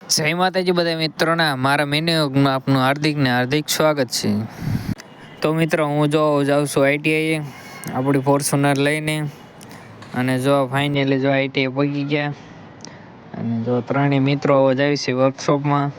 જય માતાજી બધા મિત્રોના મારા મિનિયોગમાં આપનું હાર્દિક સ્વાગત છે. તો મિત્રો હું જાઉં છું આઈટીઆઈ આપણી ફોર્ચ્યુનર લઈને, અને જો ફાઇનલી આઈટીઆઈ પહોંચી ગયા, અને જો ત્રણેય મિત્રો જાય છે વર્કશોપમાં.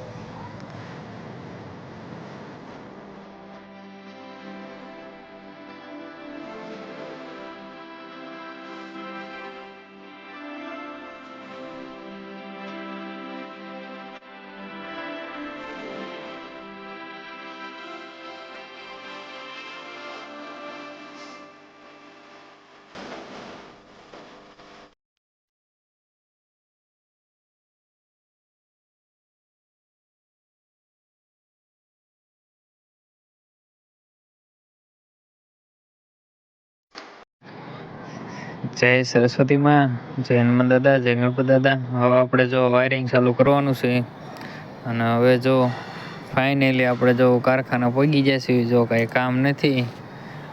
જય સરસ્વતી માં, જય હનુમાન દાદા, જય ગણપત દાદા. હવે આપણે જો વાયરિંગ ચાલુ કરવાનું છે, અને હવે જો ફાઇનલી આપણે જો કારખાના પહોંચી જશે. જો કાંઈ કામ નથી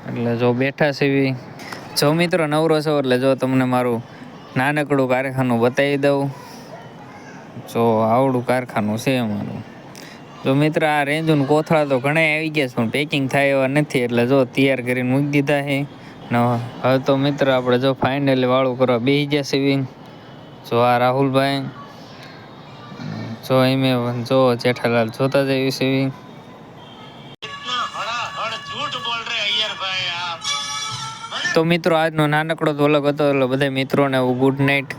એટલે જો બેઠા છે. જો મિત્રો નવરો છો એટલે જો તમને મારું નાનકડું કારખાનું બતાવી દઉં. જો આવડું કારખાનું છે અમારું. જો મિત્ર આ રેન્જનું કોથળા તો ઘણા આવી ગયા છે, પણ પેકિંગ થાય એવા નથી, એટલે જો તૈયાર કરીને મૂકી દીધા છે. હવે તો મિત્ર આપણે જો ફાઇનલી વાળું કરવા બેસી ગયા છે. જો આ રાહુલભાઈ, જો એમે જો જેઠાલાલ જોતા જઈએ છે. તો મિત્રો આજનો નાનકડો વ્લોગ હતો, એટલે બધા મિત્રોને ગુડ નાઇટ.